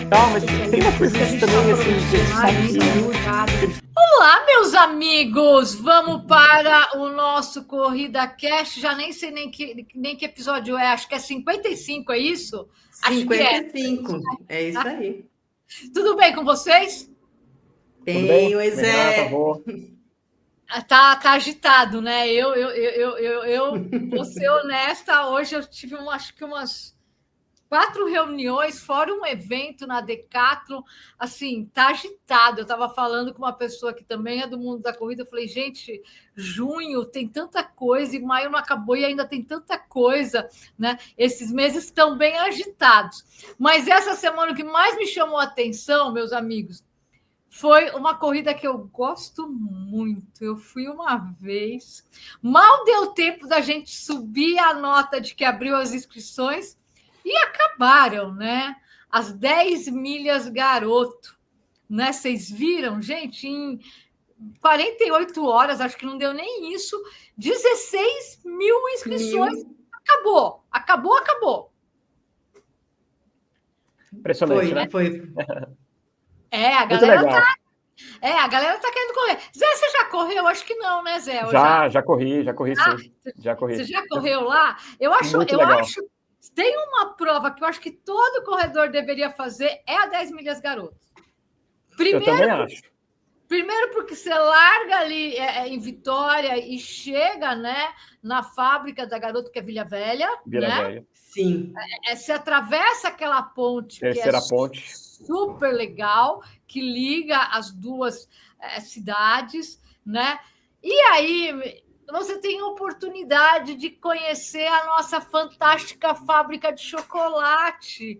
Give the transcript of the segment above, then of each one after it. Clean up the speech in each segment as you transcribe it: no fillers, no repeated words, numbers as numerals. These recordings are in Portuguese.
Não, mas tem uma coisa que também assim. Olá, meus amigos! Vamos para o nosso Corrida Cast. Já nem sei nem que episódio é, acho que é 55, é isso? 55, é isso aí. Tudo bem com vocês? Bem, oi, Zé. Tá agitado, né? Eu vou ser honesta, hoje eu tive acho que umas 4 reuniões, fora um evento na Decathlon, assim, tá agitado. Eu estava falando com uma pessoa que também é do mundo da corrida, eu falei, gente, junho tem tanta coisa, e maio não acabou e ainda tem tanta coisa, né? Esses meses estão bem agitados. Mas essa semana o que mais me chamou a atenção, meus amigos, foi uma corrida que eu gosto muito. Eu fui uma vez, mal deu tempo da gente subir a nota de que abriu as inscrições, e acabaram, né? As 10 milhas garoto, né? Vocês viram, gente? Em 48 horas, acho que não deu nem isso, 16 mil inscrições. Acabou. Impressionante, né? Foi. A galera tá querendo correr. Zé, você já correu? Acho que não, né, Zé? Já corri, sim. Já corri. Você já correu lá? Eu acho. Tem uma prova que eu acho que todo corredor deveria fazer, é a 10 milhas garoto. Eu também acho. Primeiro porque você larga ali em Vitória e chega, né, na fábrica da Garoto, que é Vila Velha. Velha. Sim. Você atravessa aquela ponte, terceira ponte, super legal, que liga as duas cidades, né? E aí você tem a oportunidade de conhecer a nossa fantástica fábrica de chocolate.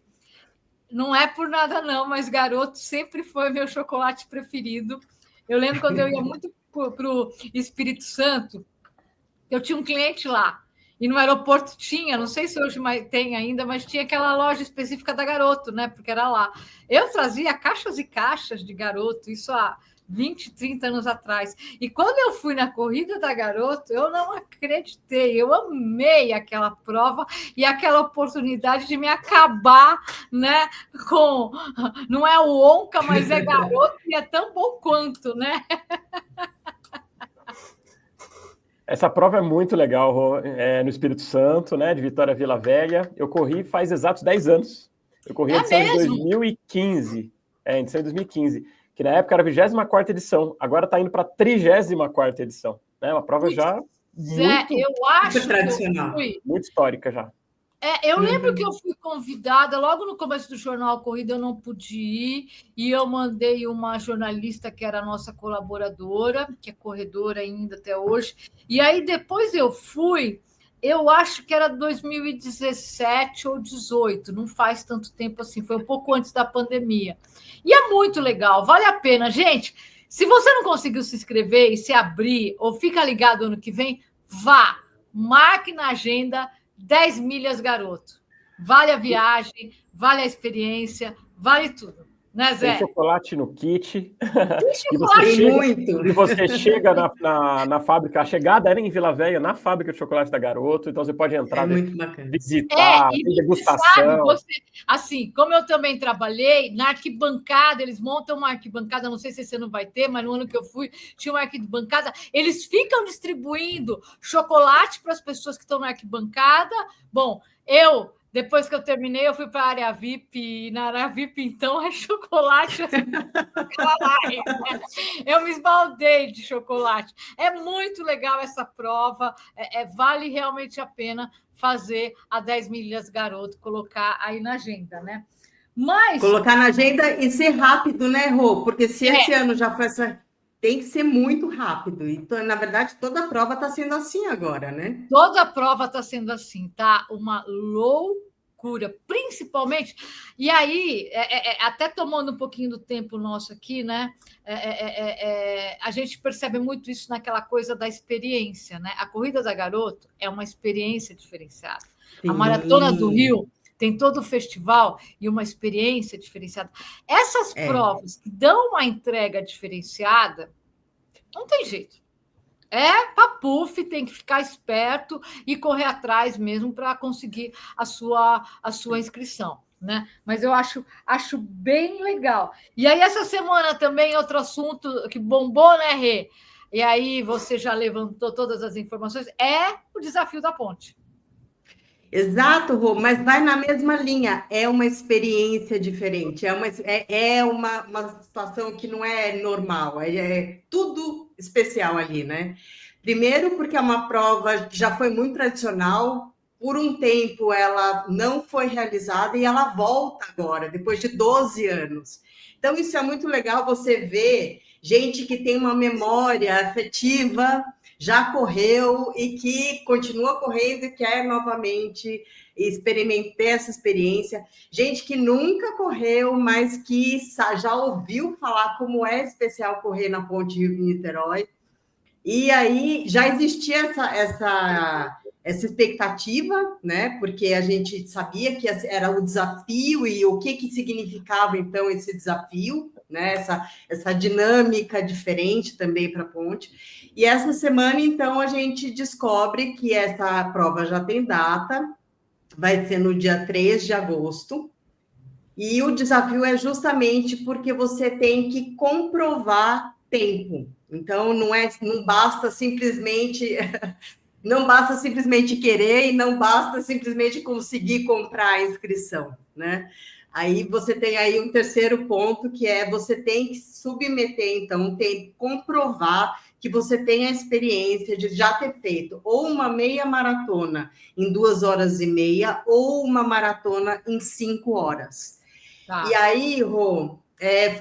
Não é por nada, não, mas Garoto sempre foi meu chocolate preferido. Eu lembro quando eu ia muito para o Espírito Santo, eu tinha um cliente lá, e no aeroporto tinha, não sei se hoje tem ainda, mas tinha aquela loja específica da Garoto, né? Porque era lá. Eu trazia caixas e caixas de Garoto, isso há 20, 30 anos atrás. E quando eu fui na corrida da Garoto, eu não acreditei, eu amei aquela prova e aquela oportunidade de me acabar, né, com, não é o Onca, mas é Garoto, e é tão bom quanto, né? Essa prova é muito legal, no Espírito Santo, né, de Vitória a Vila Velha. Eu corri faz exatos 10 anos. Eu corri a edição de 2015. Edição de 2015. Que na época era a 24ª edição, agora está indo para a 34ª edição. Né? Uma prova já muito tradicional. Muito histórica já. Eu lembro que eu fui convidada, logo no começo do Jornal Corrida eu não pude ir, e eu mandei uma jornalista que era a nossa colaboradora, que é corredora ainda até hoje, e aí depois eu fui, eu acho que era 2017 ou 2018, não faz tanto tempo assim, foi um pouco antes da pandemia. E é muito legal, vale a pena. Gente, se você não conseguiu se inscrever e se abrir, ou fica ligado ano que vem, vá, marque na agenda 10 milhas garoto. Vale a viagem, vale a experiência, vale tudo. Né, Zé? Tem chocolate no kit. E você chega na fábrica, a chegada era em Vila Velha, na fábrica de chocolate da Garoto, então você pode entrar, visitar, tem degustação. Assim, como eu também trabalhei, na arquibancada, eles montam uma arquibancada, não sei se você não vai ter, mas no ano que eu fui, tinha uma arquibancada, eles ficam distribuindo chocolate para as pessoas que estão na arquibancada. Bom, depois que eu terminei, eu fui para a área VIP, e na área VIP, então, é chocolate. Eu me esbaldei de chocolate. É muito legal essa prova, vale realmente a pena fazer a 10 milhas garoto, colocar aí na agenda, né? Mas... Colocar na agenda e ser rápido, né, Rô? Porque se esse ano já foi essa... Tem que ser muito rápido. Então, na verdade, toda a prova está sendo assim agora, né? Toda a prova está sendo assim, tá? Uma loucura, principalmente. E aí, até tomando um pouquinho do tempo nosso aqui, né? A gente percebe muito isso naquela coisa da experiência, né? A corrida da Garoto é uma experiência diferenciada. Sim. A Maratona do Rio tem todo o festival e uma experiência diferenciada. Essas provas que dão uma entrega diferenciada, não tem jeito. Papuf, tem que ficar esperto e correr atrás mesmo para conseguir a sua inscrição. né? Mas eu acho bem legal. E aí, essa semana também, outro assunto que bombou, né, Rê? E aí você já levantou todas as informações, é o desafio da ponte. Exato, Rô, mas vai na mesma linha. É uma experiência diferente, uma situação que não é normal, é tudo especial ali, né? Primeiro, porque é uma prova que já foi muito tradicional, por um tempo ela não foi realizada e ela volta agora, depois de 12 anos. Então, isso é muito legal você ver gente que tem uma memória afetiva, já correu e que continua correndo e quer novamente experimentar essa experiência. Gente que nunca correu, mas que já ouviu falar como é especial correr na Ponte Rio-Niterói. E aí já existia essa expectativa, né? Porque a gente sabia que era o desafio e o que significava, então, esse desafio, né? Essa dinâmica diferente também para a ponte. E essa semana, então, a gente descobre que essa prova já tem data, vai ser no dia 3 de agosto, e o desafio é justamente porque você tem que comprovar tempo. Então, não basta simplesmente querer e não basta simplesmente conseguir comprar a inscrição, né? Aí você tem aí um terceiro ponto, que é você tem que submeter, então, tem que comprovar que você tem a experiência de já ter feito ou uma meia maratona em 2 horas e meia ou uma maratona em 5 horas. Tá. E aí, Rô,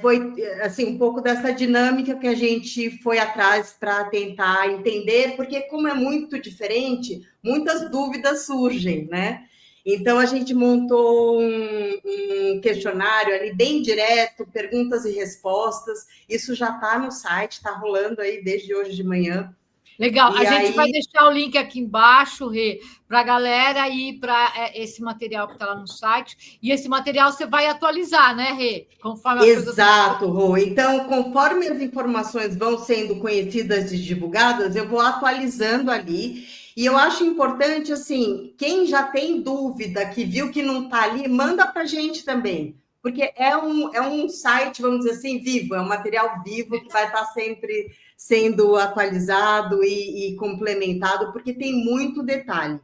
foi assim, um pouco dessa dinâmica que a gente foi atrás para tentar entender, porque como é muito diferente, muitas dúvidas surgem, né? Então, a gente montou um questionário ali bem direto, perguntas e respostas. Isso já está no site, está rolando aí desde hoje de manhã. Legal, a gente vai deixar o link aqui embaixo, Rê, para a galera ir para esse material que está lá no site. E esse material você vai atualizar, né, Rê? Conforme as Exato, Rô. Então, conforme as informações vão sendo conhecidas e divulgadas, eu vou atualizando ali. E eu acho importante, assim, quem já tem dúvida, que viu que não está ali, manda para a gente também. Porque é um site, vamos dizer assim, vivo, é um material vivo que vai estar sempre sendo atualizado e complementado, porque tem muito detalhe.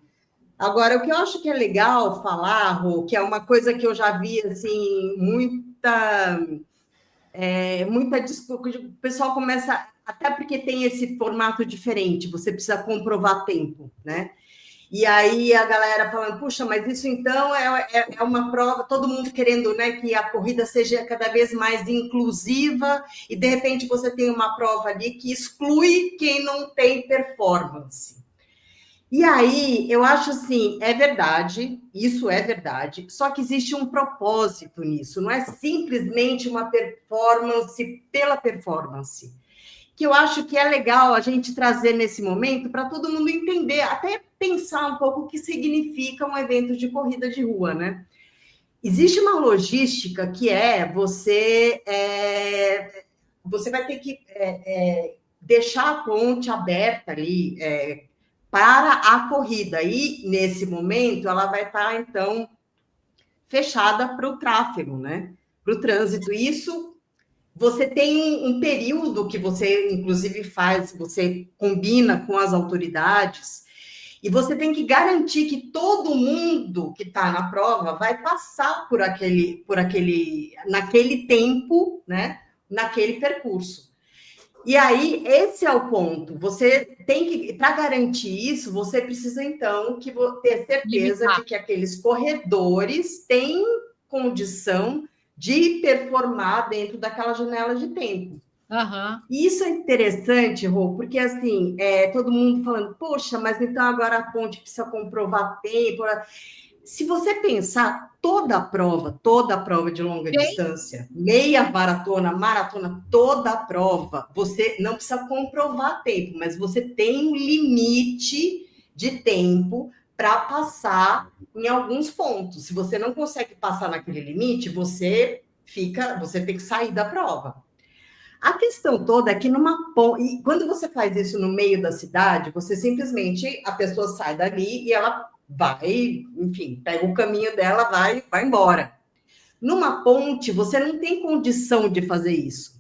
Agora, o que eu acho que é legal falar, Rô, que é uma coisa que eu já vi, assim, muita discussão, o pessoal começa, até porque tem esse formato diferente, você precisa comprovar tempo, né? E aí a galera falando, puxa, mas isso então é uma prova, todo mundo querendo, né, que a corrida seja cada vez mais inclusiva, e de repente você tem uma prova ali que exclui quem não tem performance. E aí, eu acho assim, é verdade, isso é verdade, só que existe um propósito nisso, não é simplesmente uma performance pela performance, que eu acho que é legal a gente trazer nesse momento para todo mundo entender, até pensar um pouco o que significa um evento de corrida de rua, né? Existe uma logística que você vai ter que deixar a ponte aberta ali para a corrida, e nesse momento ela vai estar, então, fechada para o tráfego, né? Para o trânsito. Isso você tem um período que você, inclusive, você combina com as autoridades, e você tem que garantir que todo mundo que está na prova vai passar naquele tempo, né? Naquele percurso. E aí, esse é o ponto. Você tem que, para garantir isso, você precisa, então, ter certeza de que aqueles corredores têm condição de performar dentro daquela janela de tempo. Uhum. E isso é interessante, Rô, porque assim, todo mundo falando, poxa, mas então agora a ponte precisa comprovar tempo. Se você pensar, toda a prova de longa distância, meia maratona, toda a prova, você não precisa comprovar tempo, mas você tem um limite de tempo para passar em alguns pontos. Se você não consegue passar naquele limite, você tem que sair da prova. A questão toda é que e quando você faz isso no meio da cidade, você simplesmente, a pessoa sai dali e ela vai, enfim, pega o caminho dela, vai embora, Numa ponte, você não tem condição de fazer isso.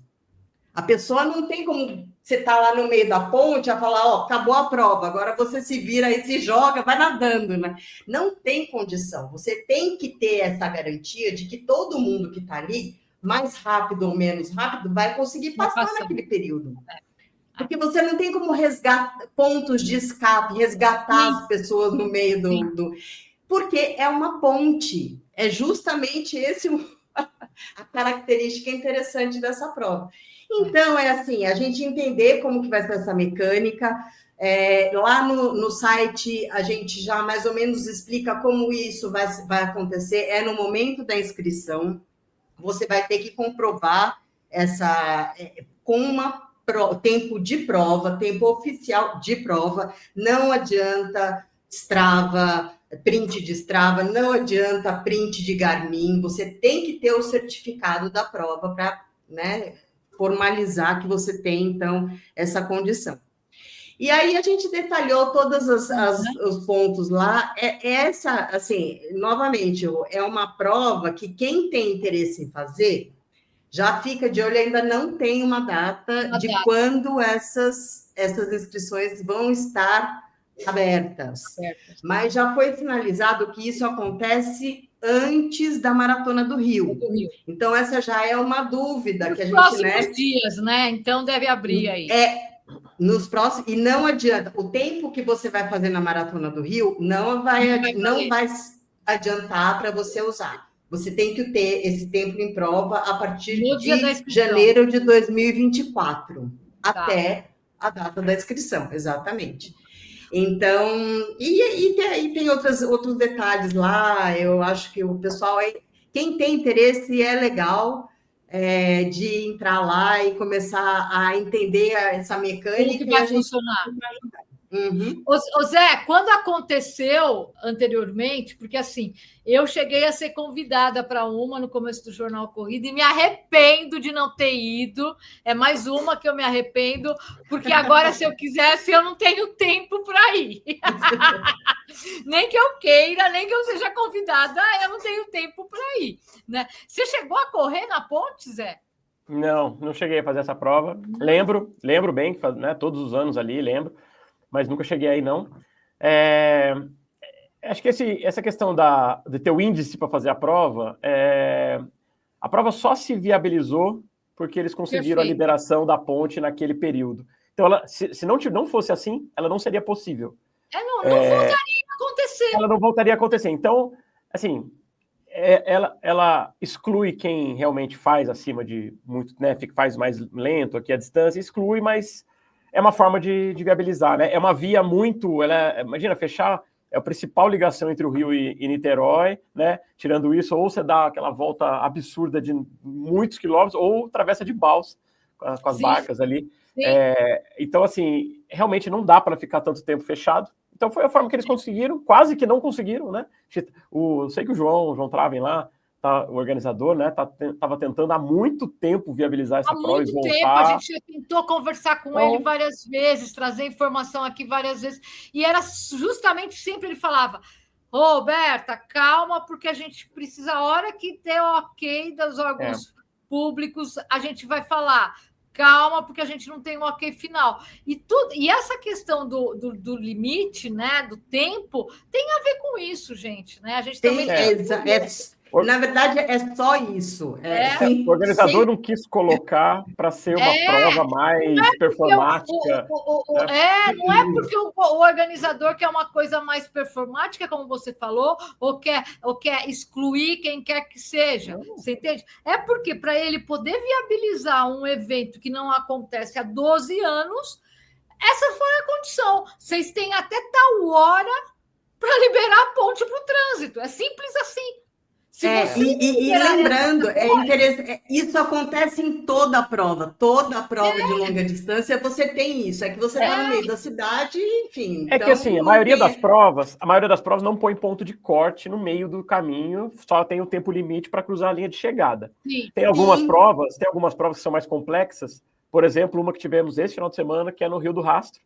A pessoa não tem como... Você tá lá no meio da ponte, a falar, ó, acabou a prova, agora você se vira e se joga, vai nadando, né? Não tem condição. Você tem que ter essa garantia de que todo mundo que está ali, mais rápido ou menos rápido, vai conseguir passar naquele período. Porque você não tem como resgatar pontos de escape, resgatar as pessoas no meio do... Porque é uma ponte. É justamente esse a característica interessante dessa prova. Então, é assim, a gente entender como que vai ser essa mecânica. Lá no site, a gente já mais ou menos explica como isso vai acontecer. É no momento da inscrição. Você vai ter que comprovar com tempo de prova, tempo oficial de prova. Não adianta Strava, print de Strava, não adianta print de Garmin. Você tem que ter o certificado da prova para, né, formalizar que você tem, então, essa condição. E aí a gente detalhou todos os pontos lá. Essa, assim, novamente, é uma prova que quem tem interesse em fazer já fica de olho, ainda não tem uma data quando essas inscrições vão estar abertas. Mas já foi sinalizado que isso acontece antes da Maratona do Rio. Então, essa já é uma dúvida que a gente... Nos próximos dias, né? Então, deve abrir aí. Nos próximos... E não adianta. O tempo que você vai fazer na Maratona do Rio não vai adiantar para você usar. Você tem que ter esse tempo em prova a partir de janeiro de 2024, até a data da inscrição, exatamente. Então, e tem outros detalhes lá. Eu acho que o pessoal, quem tem interesse, é legal de entrar lá e começar a entender essa mecânica. Como que vai funcionar? Uhum. Ô Zé, quando aconteceu anteriormente, porque assim, eu cheguei a ser convidada para uma no começo do Jornal Corrida e me arrependo de não ter ido. É mais uma que eu me arrependo, porque agora, se eu quisesse, eu não tenho tempo para ir. Nem que eu queira, nem que eu seja convidada, eu não tenho tempo para ir. Né? Você chegou a correr na ponte, Zé? Não cheguei a fazer essa prova. Lembro bem, né, todos os anos ali, lembro. Mas nunca cheguei aí, não. Acho que essa questão de ter o índice para fazer a prova só se viabilizou porque eles conseguiram a liberação da ponte naquele período. Então, se não fosse assim, ela não seria possível. Não voltaria a acontecer. Ela não voltaria a acontecer. Então, assim, ela exclui quem realmente faz acima de muito, né, faz mais lento aqui a distância, exclui, mas... É uma forma de viabilizar, né? É uma via muito... imagina, fechar a principal ligação entre o Rio e Niterói, né? Tirando isso, ou você dá aquela volta absurda de muitos quilômetros, ou travessa de balsa com as barcas ali. Então, assim, realmente não dá para ficar tanto tempo fechado. Então, foi a forma que eles conseguiram, quase que não conseguiram, né? Sei que o João Traven lá, o organizador, né, estava tentando há muito tempo viabilizar essa prova e voltar. Há muito tempo, a gente já tentou conversar com ele várias vezes, trazer informação aqui várias vezes, e era justamente sempre ele falava: Roberta, calma, porque a gente precisa, a hora que der o ok dos órgãos públicos, a gente vai falar. Calma, porque a gente não tem um ok final. E essa questão do limite, né, do tempo, tem a ver com isso, gente. Né? A gente também na verdade, é só isso. O organizador não quis colocar para ser uma prova mais performática. Não é porque o organizador quer uma coisa mais performática, como você falou, ou quer excluir quem quer que seja. Você entende? É porque, para ele poder viabilizar um evento que não acontece há 12 anos, essa foi a condição. Vocês têm até tal hora para liberar a ponte para o trânsito. É simples assim. E lembrando, interessante, isso acontece em toda a prova de longa distância, você tem isso, que você está no meio da cidade, enfim. Que assim, a maioria das provas não põe ponto de corte no meio do caminho, só tem o tempo limite para cruzar a linha de chegada. Tem algumas provas que são mais complexas, por exemplo, uma que tivemos esse final de semana, que é no Rio do Rastro.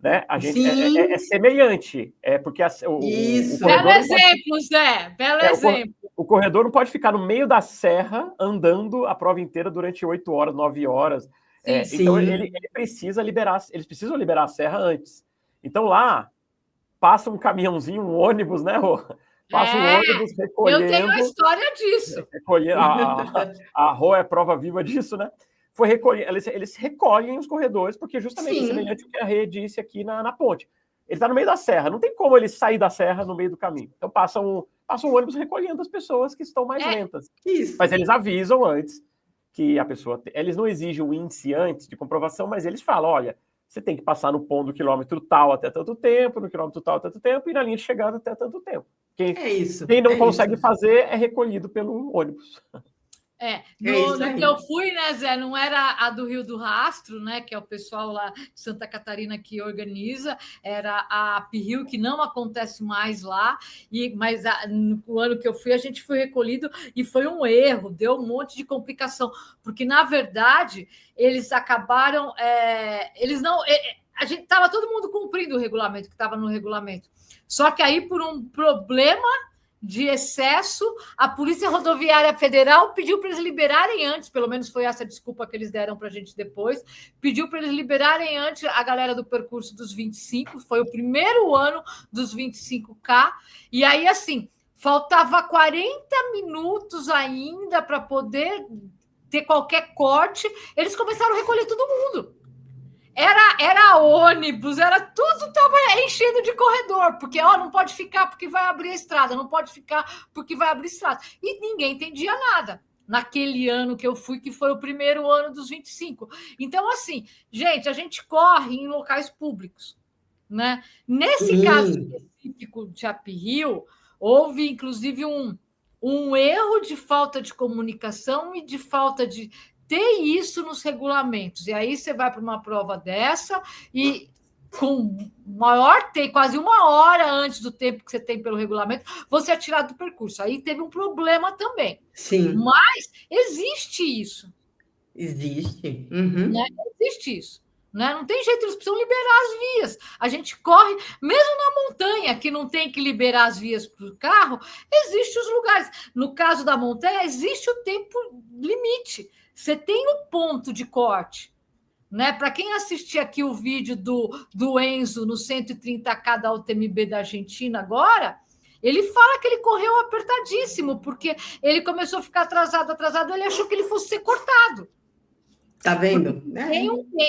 Né? A gente é semelhante, porque belo exemplo, Zé, belo exemplo. O corredor não pode ficar no meio da serra andando a prova inteira durante 8 horas, 9 horas. Então, eles precisam liberar a serra antes. Então, lá, passa um caminhãozinho, um ônibus, né, Rô? Passa um ônibus recolhendo... Eu tenho a história disso. A Rô é prova viva disso, né? Eles recolhem os corredores, porque justamente semelhante ao que a Rê disse aqui na ponte. Ele está no meio da serra, não tem como ele sair da serra no meio do caminho. Então passa um ônibus recolhendo as pessoas que estão mais lentas. Isso. Mas eles avisam antes que a pessoa... Eles não exigem o índice antes de comprovação, mas eles falam, olha, você tem que passar no ponto do quilômetro tal até tanto tempo, no quilômetro tal até tanto tempo, e na linha de chegada até tanto tempo. Quem não consegue fazer é recolhido pelo ônibus. No que eu fui, né, Zé, não era a do Rio do Rastro, né, que é o pessoal lá de Santa Catarina que organiza, era a Rio, que não acontece mais lá, mas no ano que eu fui, a gente foi recolhido e foi um erro, deu um monte de complicação, porque, na verdade, eles acabaram... a gente estava todo mundo cumprindo o regulamento, que estava no regulamento, só que aí, por um problema de excesso, a Polícia Rodoviária Federal pediu para eles liberarem antes, pelo menos foi essa desculpa que eles deram para a gente depois, pediu para eles liberarem antes a galera do percurso dos 25, foi o primeiro ano dos 25K, e aí, assim, faltava 40 minutos ainda para poder ter qualquer corte, eles começaram a recolher todo mundo. Era ônibus, era tudo, estava enchendo de corredor, porque não pode ficar porque vai abrir a estrada, não pode ficar porque vai abrir a estrada. E ninguém entendia nada naquele ano que eu fui, que foi o primeiro ano dos 25. Então, assim, gente, a gente corre em locais públicos, né? Nesse caso específico de Rio, houve, inclusive, um erro de falta de comunicação e de falta de... ter isso nos regulamentos. E aí você vai para uma prova dessa e com quase 1 hora antes do tempo que você tem pelo regulamento, você é tirado do percurso. Aí teve um problema também. Sim. Mas existe isso. Existe. Né? Existe isso. Né? Não tem jeito, eles precisam liberar as vias. A gente corre, mesmo na montanha, que não tem que liberar as vias para o carro, existem os lugares. No caso da montanha, existe o tempo limite. Você tem um ponto de corte, né? Para quem assistir aqui o vídeo do Enzo no 130K da UTMB da Argentina agora, ele fala que ele correu apertadíssimo, porque ele começou a ficar atrasado, ele achou que ele fosse ser cortado. Tá vendo?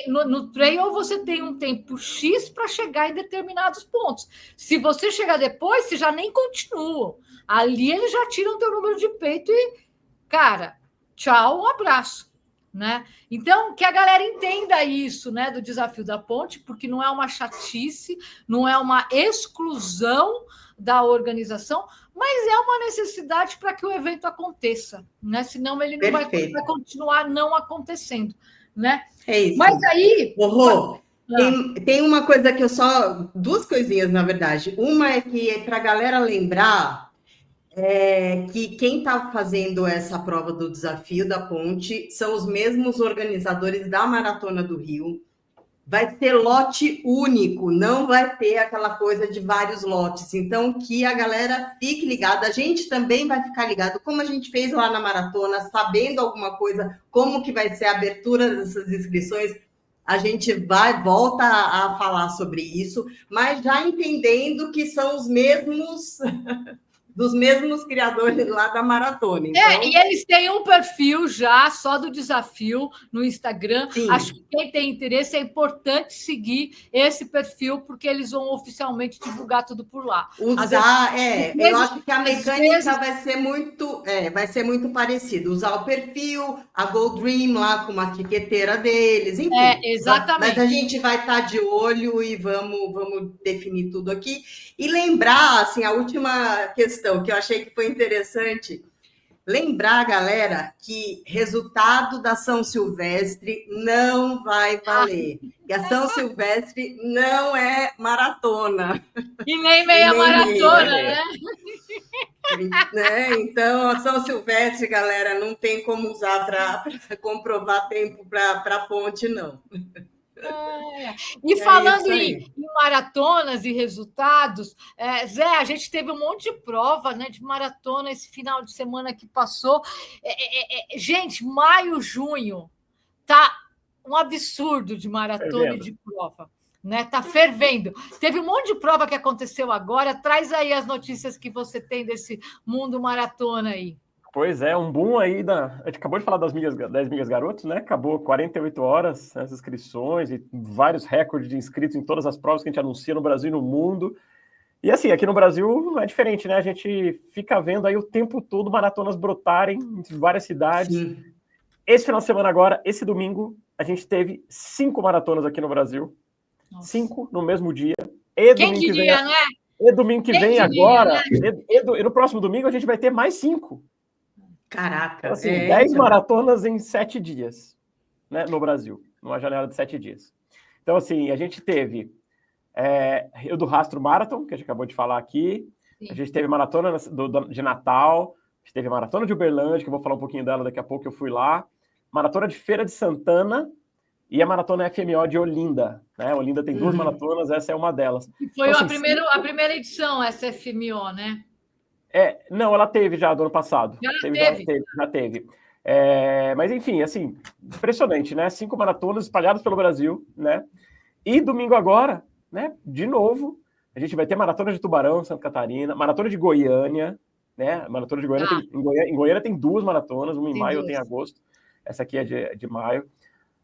No trail você tem um tempo X para chegar em determinados pontos. Se você chegar depois, você já nem continua. Ali eles já tiram o teu número de peito e, cara... tchau, um abraço, né? Então, que a galera entenda isso, né, do desafio da ponte, porque não é uma chatice, não é uma exclusão da organização, mas é uma necessidade para que o evento aconteça, né? Senão ele não vai continuar não acontecendo, né? É isso. Mas aí... Tem uma coisa que duas coisinhas, na verdade. Uma é que, para a galera lembrar... que quem está fazendo essa prova do desafio da ponte são os mesmos organizadores da Maratona do Rio. Vai ter lote único, não vai ter aquela coisa de vários lotes. Então, que a galera fique ligada. A gente também vai ficar ligado, como a gente fez lá na Maratona, sabendo alguma coisa, como que vai ser a abertura dessas inscrições. A gente volta a falar sobre isso, mas já entendendo que são os mesmos... dos mesmos criadores lá da maratona. Então... e eles têm um perfil já só do desafio no Instagram. Sim. Acho que quem tem interesse é importante seguir esse perfil, porque eles vão oficialmente divulgar tudo por lá. Eu acho que a mecânica vai ser muito parecida. Usar o perfil, a Go Dream lá com uma etiqueteira deles, enfim. Exatamente. Mas a gente vai estar de olho e vamos definir tudo aqui. E lembrar, assim, a última questão que eu achei que foi interessante, lembrar, galera, que resultado da São Silvestre não vai valer. E a São Silvestre não é maratona. E nem meia maratona, né? Então, a São Silvestre, galera, não tem como usar para comprovar tempo para a ponte, não. E falando em maratonas e resultados, Zé, a gente teve um monte de prova, né, de maratona esse final de semana que passou. Gente, maio, junho, tá um absurdo de maratona e de prova. Né? Tá fervendo. Teve um monte de prova que aconteceu agora. Traz aí as notícias que você tem desse mundo maratona aí. Pois é, um boom aí a gente acabou de falar das 10 milhas garotos, né? Acabou 48 horas as inscrições e vários recordes de inscritos em todas as provas que a gente anuncia no Brasil e no mundo. E assim, aqui no Brasil não é diferente, né? A gente fica vendo aí o tempo todo maratonas brotarem em várias cidades. Sim. Esse final de semana agora, esse domingo, a gente teve 5 maratonas aqui no Brasil. Nossa. 5 no mesmo dia. E quem domingo diria, que vem, né? E domingo que vem agora, né? E no próximo domingo a gente vai ter mais 5. Caraca. Então, assim, 10 maratonas em 7 dias, né, no Brasil, numa janela de 7 dias. Então, assim, a gente teve Rio do Rastro Marathon, que a gente acabou de falar aqui. Sim. A gente teve maratona de Natal, a gente teve maratona de Uberlândia, que eu vou falar um pouquinho dela daqui a pouco, eu fui lá. Maratona de Feira de Santana e a maratona FMO de Olinda. Né? Olinda tem 2 maratonas, essa é uma delas. E foi então, a primeira edição, essa FMO, né? Não, ela teve já do ano passado. Já teve. Mas, enfim, assim, impressionante, né? 5 maratonas espalhadas pelo Brasil, né? E domingo agora, né? De novo, a gente vai ter maratona de Tubarão, Santa Catarina, maratona de Goiânia, né? Maratona de Goiânia em Goiânia tem 2 maratonas, uma em maio e outra em agosto. Essa aqui é de maio.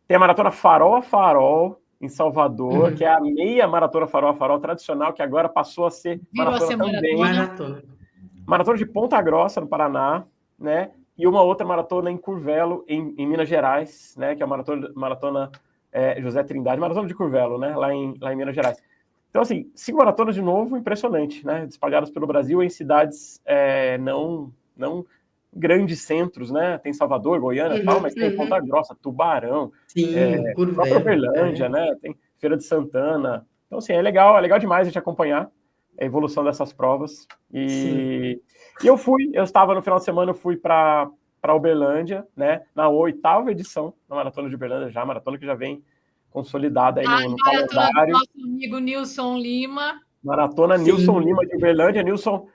Tem a maratona Farol a Farol, em Salvador, que é a meia maratona Farol a Farol tradicional, que agora passou a ser maratona também. Maratona de Ponta Grossa, no Paraná, né? E uma outra maratona em Curvelo, em Minas Gerais, né? Que é a maratona José Trindade, maratona de Curvelo, né? Lá em Minas Gerais. Então, assim, 5 maratonas de novo, impressionante, né? Espalhadas pelo Brasil em cidades não grandes centros, né? Tem Salvador, Goiânia e tal, mas tem Ponta Grossa, Tubarão, própria Uberlândia, né? Tem Feira de Santana. Então, assim, é legal demais a gente acompanhar a evolução dessas provas. E eu estava no final de semana, eu fui para Uberlândia, né? Na 8ª edição da Maratona de Uberlândia, já, maratona que já vem consolidada aí no calendário. Nosso amigo Nilson Lima. Maratona Nilson Lima de Uberlândia. Nilson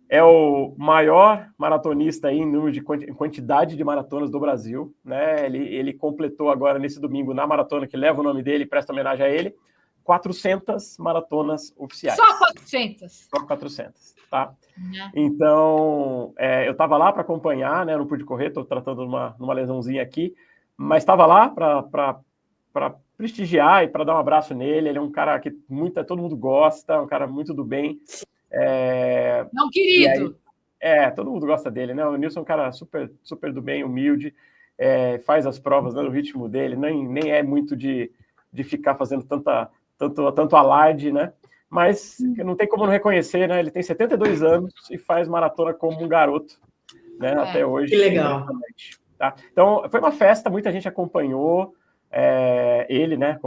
é o maior maratonista aí em número em quantidade de maratonas do Brasil, né? Ele completou agora nesse domingo, na maratona que leva o nome dele, presta homenagem a ele, 400 maratonas oficiais. Só 400? Só 400, tá? Então, eu estava lá para acompanhar, né? Não pude correr, estou tratando numa lesãozinha aqui, mas estava lá para prestigiar e para dar um abraço nele. Ele é um cara que todo mundo gosta, um cara muito do bem. Não, querido. Aí, todo mundo gosta dele, né? O Nilson é um cara super, super do bem, humilde, faz as provas, né, no ritmo dele, nem é muito de ficar fazendo tanto alarde, né? Mas não tem como não reconhecer, né? Ele tem 72 anos e faz maratona como um garoto, né? Até hoje. Que legal. Tá? Então, foi uma festa, muita gente acompanhou ele, né?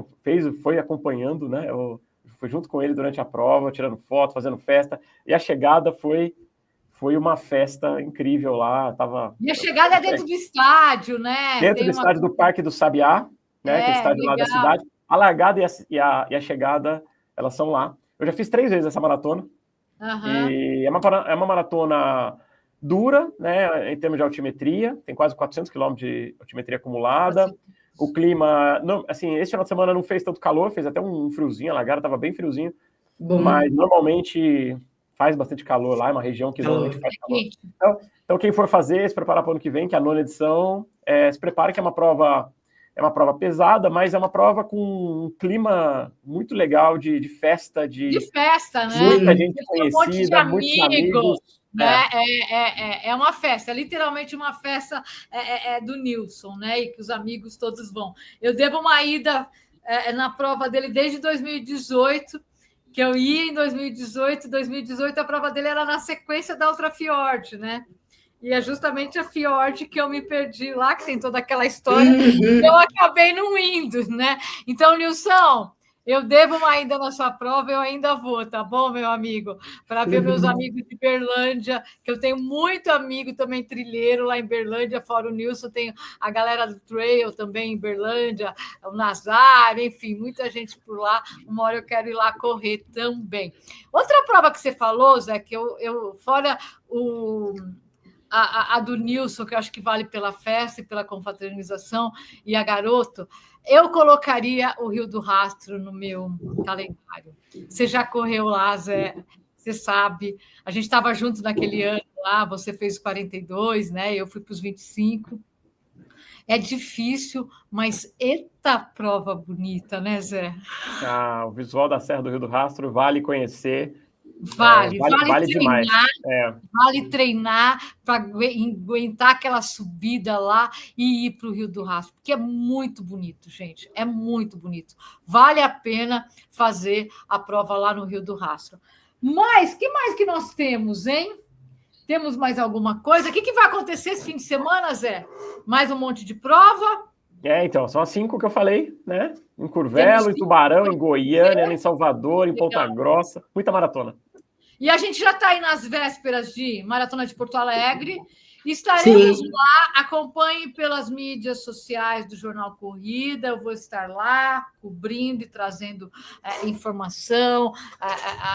Foi acompanhando, né? Eu fui junto com ele durante a prova, tirando foto, fazendo festa, e a chegada foi uma festa incrível lá. E a chegada é dentro do estádio, né? Dentro do estádio do Parque do Sabiá, né? Que é o estádio lá da cidade. A largada e a chegada, elas são lá. Eu já fiz 3 vezes essa maratona. E é uma maratona dura, né, em termos de altimetria. Tem quase 400 km de altimetria acumulada. O clima, assim, esse final de semana não fez tanto calor, fez até um friozinho, a largada estava bem friozinho. Mas normalmente faz bastante calor lá, é uma região que normalmente faz calor. Então quem for fazer, se preparar para o ano que vem, que é a 9ª edição, se prepare que é uma prova pesada, mas é uma prova com um clima muito legal de festa. De festa, né? Muita gente conhecida, muitos amigos. Né? É uma festa, é literalmente uma festa do Nilson, né? E que os amigos todos vão. Eu devo uma ida na prova dele desde 2018, que eu ia em 2018. 2018 a prova dele era na sequência da Ultra Fjord, né? E é justamente a Fjord que eu me perdi lá, que tem toda aquela história, eu acabei não indo, né? Então, Nilson, Eu devo uma ainda na sua prova, eu ainda vou, tá bom, meu amigo? Para ver meus amigos de Berlândia, que eu tenho muito amigo também trilheiro lá em Berlândia, fora o Nilson, tenho a galera do Trail também em Berlândia, o Nazar, enfim, muita gente por lá. Uma hora eu quero ir lá correr também. Outra prova que você falou, Zé, que eu fora a do Nilson, que eu acho que vale pela festa e pela confraternização, e a Garoto, eu colocaria o Rio do Rastro no meu calendário. Você já correu lá, Zé? Você sabe. A gente estava junto naquele ano lá, você fez 42, né? Eu fui para os 25. É difícil, mas eita prova bonita, né, Zé? O visual da Serra do Rio do Rastro vale conhecer. Vale treinar, demais. Vale treinar para aguentar aquela subida lá e ir para o Rio do Rastro, porque é muito bonito, gente. É muito bonito. Vale a pena fazer a prova lá no Rio do Rastro. Mas, que mais que nós temos, hein? Temos mais alguma coisa? O que vai acontecer esse fim de semana, Zé? Mais um monte de prova? Então, são as 5 que eu falei, né? Em Curvelo, em Tubarão, em Goiânia, em Salvador, em Ponta Grossa. Muita maratona. E a gente já está aí nas vésperas de Maratona de Porto Alegre. Estaremos lá, acompanhe pelas mídias sociais do Jornal Corrida, eu vou estar lá cobrindo e trazendo informação,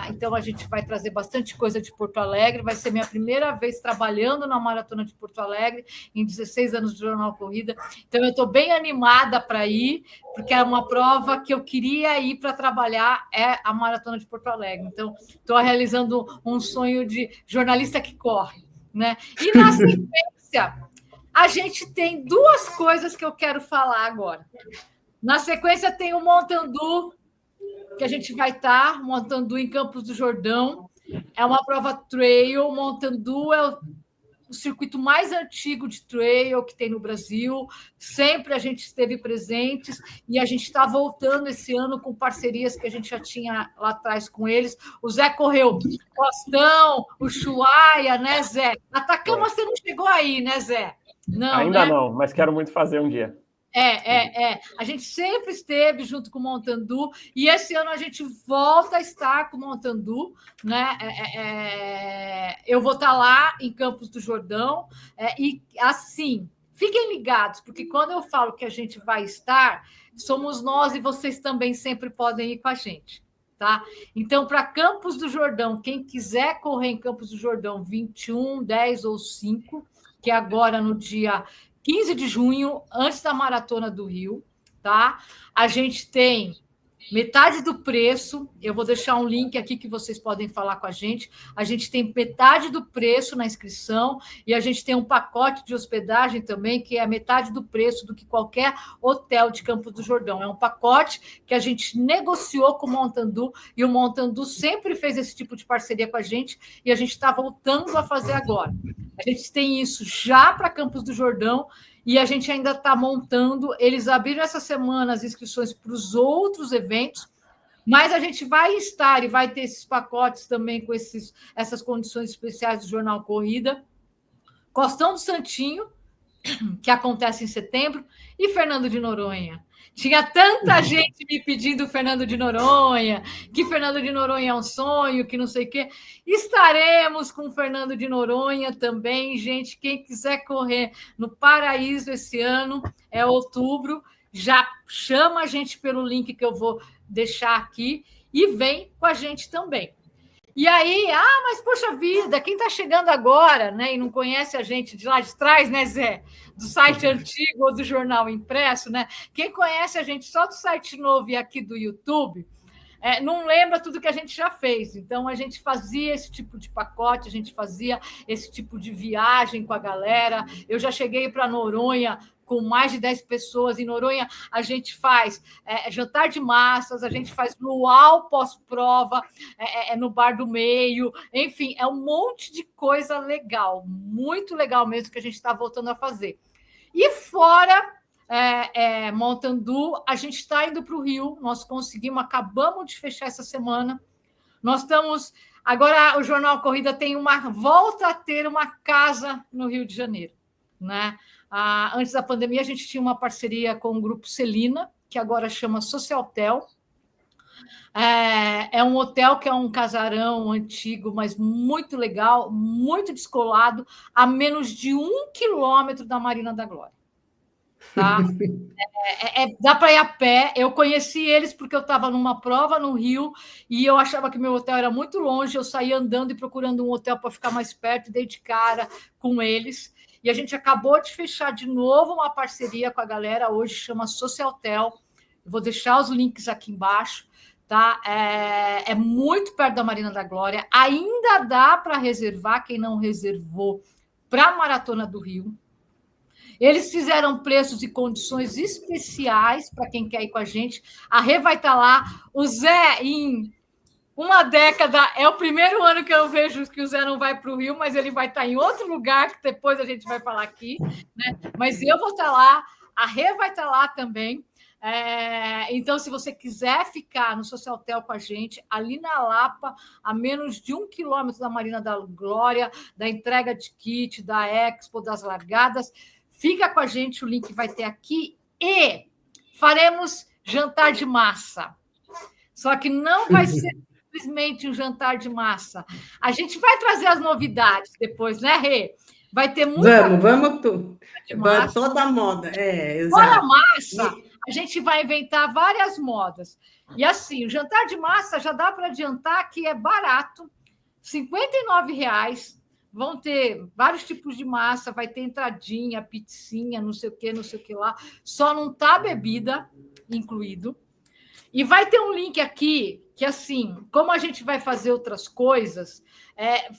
então a gente vai trazer bastante coisa de Porto Alegre, vai ser minha primeira vez trabalhando na Maratona de Porto Alegre, em 16 anos do Jornal Corrida, então eu estou bem animada para ir, porque é uma prova que eu queria ir para trabalhar, é a Maratona de Porto Alegre, então estou realizando um sonho de jornalista que corre. Né? E na sequência, a gente tem 2 coisas que eu quero falar agora. Na sequência, tem o Montandu, que a gente vai estar, Montandu em Campos do Jordão. É uma prova trail. Montandu é o circuito mais antigo de trail que tem no Brasil. Sempre a gente esteve presentes e a gente está voltando esse ano com parcerias que a gente já tinha lá atrás com eles. O Zé correu Costão, o Chuaia, né, Zé? Atacama você não chegou aí, né, Zé? Não, ainda né? Não, mas quero muito fazer um dia. A gente sempre esteve junto com o Montandu e esse ano a gente volta a estar com o Montandu, né? Eu vou estar lá em Campos do Jordão e assim, fiquem ligados, porque quando eu falo que a gente vai estar, somos nós e vocês também sempre podem ir com a gente, tá? Então, para Campos do Jordão, quem quiser correr em Campos do Jordão 21, 10 ou 5, que é agora no dia 15 de junho, antes da Maratona do Rio, tá? A gente tem metade do preço, eu vou deixar um link aqui que vocês podem falar com a gente tem metade do preço na inscrição e a gente tem um pacote de hospedagem também, que é metade do preço do que qualquer hotel de Campos do Jordão. É um pacote que a gente negociou com o Montandu e o Montandu sempre fez esse tipo de parceria com a gente e a gente está voltando a fazer agora. A gente tem isso já para Campos do Jordão e a gente ainda está montando. Eles abriram essa semana as inscrições para os outros eventos, mas a gente vai estar e vai ter esses pacotes também com essas condições especiais do Jornal Corrida. Costão do Santinho, que acontece em setembro, e Fernando de Noronha. Tinha tanta gente me pedindo Fernando de Noronha, que Fernando de Noronha é um sonho, que não sei o quê. Estaremos com Fernando de Noronha também, gente. Quem quiser correr no Paraíso esse ano, é outubro, já chama a gente pelo link que eu vou deixar aqui e vem com a gente também. E aí, mas poxa vida, quem está chegando agora, né, e não conhece a gente de lá de trás, né, Zé? Do site antigo ou do jornal impresso, né? Quem conhece a gente só do site novo e aqui do YouTube, não lembra tudo que a gente já fez. Então, a gente fazia esse tipo de pacote, a gente fazia esse tipo de viagem com a galera. Eu já cheguei para Noronha com mais de 10 pessoas. Em Noronha, a gente faz jantar de massas, a gente faz luau pós-prova, no Bar do Meio. Enfim, é um monte de coisa legal, muito legal mesmo que a gente está voltando a fazer. E fora Montandu, a gente está indo para o Rio, nós acabamos de fechar essa semana. Nós estamos... Agora, o Jornal Corrida volta a ter uma casa no Rio de Janeiro, né? Antes da pandemia, a gente tinha uma parceria com o Grupo Celina, que agora chama Socialtel. É um hotel que é um casarão antigo, mas muito legal, muito descolado, a menos de 1 quilômetro da Marina da Glória. Tá? Dá para ir a pé. Eu conheci eles porque eu estava numa prova no Rio e eu achava que meu hotel era muito longe. Eu saí andando e procurando um hotel para ficar mais perto e dei de cara com eles. E a gente acabou de fechar de novo uma parceria com a galera. Hoje chama Socialtel. Vou deixar os links aqui embaixo. Tá? É muito perto da Marina da Glória. Ainda dá para reservar, quem não reservou, para a Maratona do Rio. Eles fizeram preços e condições especiais para quem quer ir com a gente. A Rê vai estar lá. O Zé, em uma década, é o primeiro ano que eu vejo que o Zé não vai para o Rio, mas ele vai estar em outro lugar, que depois a gente vai falar aqui. Né? Mas eu vou estar lá, a Rê vai estar lá também. Então, se você quiser ficar no Socialtel com a gente, ali na Lapa, a menos de 1 quilômetro da Marina da Glória, da entrega de kit, da Expo, das largadas, fica com a gente, o link vai ter aqui. E faremos jantar de massa. Só que não vai ser simplesmente um jantar de massa. A gente vai trazer as novidades depois, né, Rê? Vai ter muita... Vamos tudo. Toda a moda. Fora a massa, a gente vai inventar várias modas. E assim, o jantar de massa já dá para adiantar que é barato, R$ 59,00. Vão ter vários tipos de massa, vai ter entradinha, pizzinha, não sei o que lá. Só não está bebida incluído. E vai ter um link aqui que, assim, como a gente vai fazer outras coisas,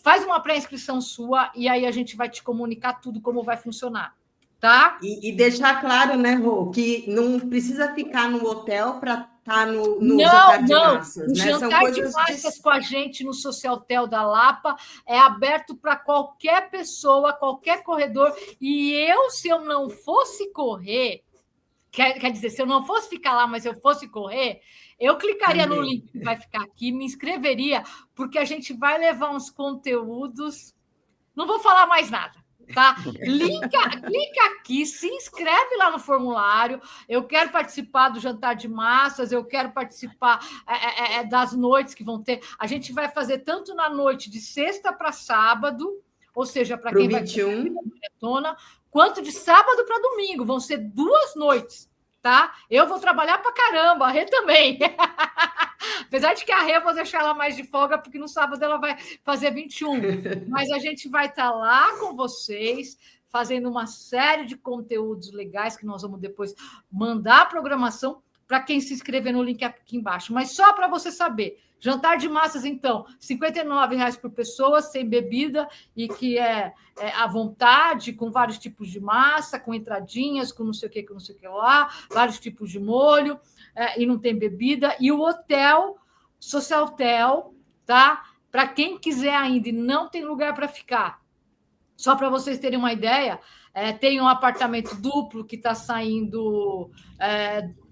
faz uma pré-inscrição sua e aí a gente vai te comunicar tudo como vai funcionar, tá? E deixar claro, né, Rô, que não precisa ficar no hotel para estar no jantar de massas. O jantar de massas com a gente no Socialtel da Lapa é aberto para qualquer pessoa, qualquer corredor. E se eu não fosse correr, quer dizer, se eu não fosse ficar lá, mas eu fosse correr, eu clicaria no link que vai ficar aqui, me inscreveria, porque a gente vai levar uns conteúdos. Não vou falar mais nada. Tá? Clica aqui, se inscreve lá no formulário. Eu quero participar do jantar de massas, eu quero participar das noites que vão ter. A gente vai fazer tanto na noite de sexta para sábado, ou seja, para quem 21. vai maratona, quanto de sábado para domingo. Vão ser 2 noites, tá? Eu vou trabalhar para caramba, a Rê também. Apesar de que a Rê eu vou deixar ela mais de folga, porque no sábado ela vai fazer 21. Mas a gente vai estar lá com vocês, fazendo uma série de conteúdos legais que nós vamos depois mandar a programação para quem se inscrever no link aqui embaixo. Mas só para você saber, jantar de massas, então, R$ 59,00 por pessoa, sem bebida, e que é à vontade, com vários tipos de massa, com entradinhas, com não sei o que lá, vários tipos de molho, e não tem bebida. E o hotel, Socialtel, tá? Para quem quiser ainda e não tem lugar para ficar, só para vocês terem uma ideia, tem um apartamento duplo que está saindo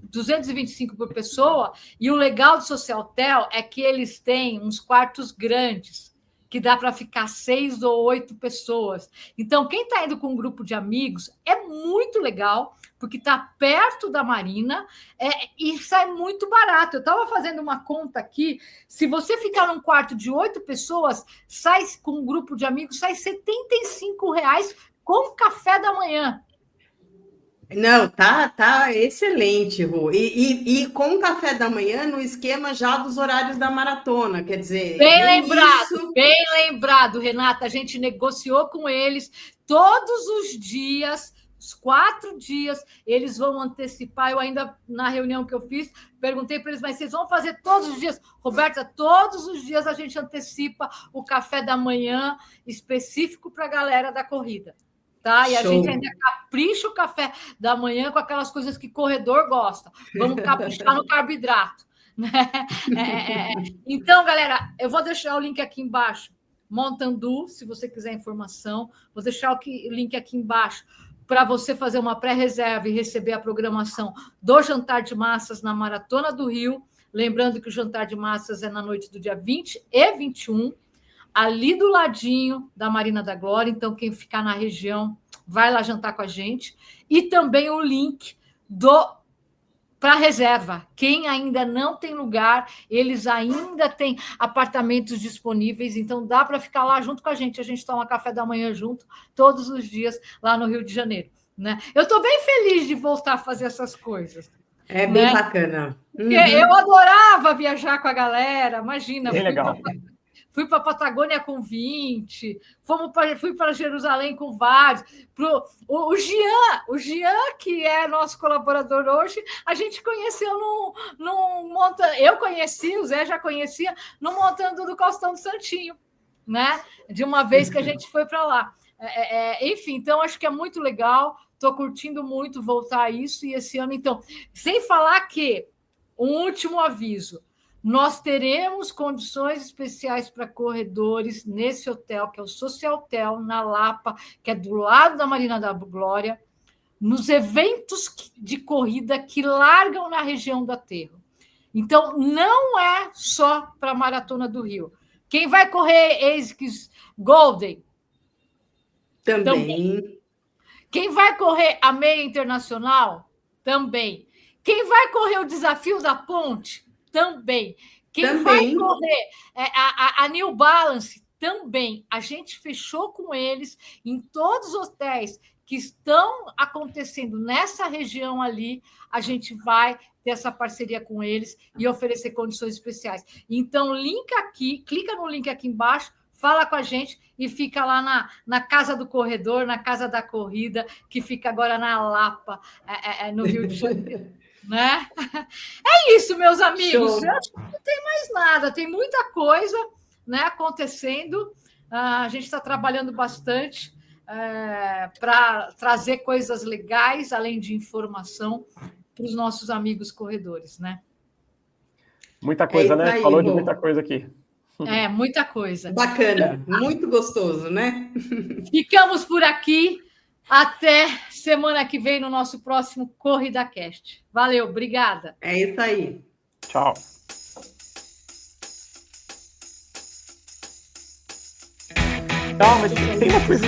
225 por pessoa, e o legal do Socialtel é que eles têm uns quartos grandes, que dá para ficar 6 ou 8 pessoas. Então, quem está indo com um grupo de amigos, é muito legal, porque está perto da Marina e sai muito barato. Eu estava fazendo uma conta aqui, se você ficar num quarto de 8 pessoas, sai com um grupo de amigos, sai R$ 75,00 com café da manhã. Não, tá excelente, Rô. E com o café da manhã no esquema já dos horários da maratona, quer dizer... Bem lembrado, Renata. A gente negociou com eles todos os dias, os 4 dias, eles vão antecipar. Eu ainda, na reunião que eu fiz, perguntei para eles, mas vocês vão fazer todos os dias? Roberta, todos os dias a gente antecipa o café da manhã específico para a galera da corrida. Tá? E a gente ainda capricha o café da manhã com aquelas coisas que corredor gosta. Vamos caprichar no carboidrato. Né? Então, galera, eu vou deixar o link aqui embaixo. Montandu, se você quiser informação. Vou deixar o link aqui embaixo para você fazer uma pré-reserva e receber a programação do Jantar de Massas na Maratona do Rio. Lembrando que o Jantar de Massas é na noite do dia 20 e 21, ali do ladinho da Marina da Glória. Então, quem ficar na região, vai lá jantar com a gente. E também o link para reserva. Quem ainda não tem lugar, eles ainda têm apartamentos disponíveis, então dá para ficar lá junto com a gente. A gente toma café da manhã junto todos os dias lá no Rio de Janeiro, né? Eu estou bem feliz de voltar a fazer essas coisas. É bem bacana. Eu adorava viajar com a galera, imagina. Bem legal. Fui para a Patagônia com 20, fui para Jerusalém com vários. O Jean, que é nosso colaborador hoje, a gente conheceu eu conheci, o Zé já conhecia, no Montando do Costão do Santinho, né? De uma vez que a gente foi para lá. Enfim, então acho que é muito legal, estou curtindo muito voltar a isso, e esse ano, então, sem falar que, um último aviso, nós teremos condições especiais para corredores nesse hotel, que é o Socialtel, na Lapa, que é do lado da Marina da Glória, nos eventos de corrida que largam na região do Aterro. Então, não é só para a Maratona do Rio. Quem vai correr ASICS Golden? Também. Quem vai correr a meia internacional? Também. Quem vai correr o desafio da ponte? Também. Quem vai correr a New Balance? Também. A gente fechou com eles em todos os hotéis que estão acontecendo nessa região ali. A gente vai ter essa parceria com eles e oferecer condições especiais. Então, clica no link aqui embaixo, fala com a gente e fica lá na Casa do Corredor, na Casa da Corrida, que fica agora na Lapa, no Rio de Janeiro. Né? É isso, meus amigos. Eu acho que não tem mais nada, tem muita coisa, né, acontecendo. A gente está trabalhando bastante para trazer coisas legais, além de informação, para os nossos amigos corredores, né? Muita coisa, né? Falou de muita coisa aqui. Muita coisa. Bacana, muito gostoso, né? Ficamos por aqui. Até semana que vem no nosso próximo Corrida Cast. Valeu, obrigada. É isso aí. Tchau. Calma, tem uma coisa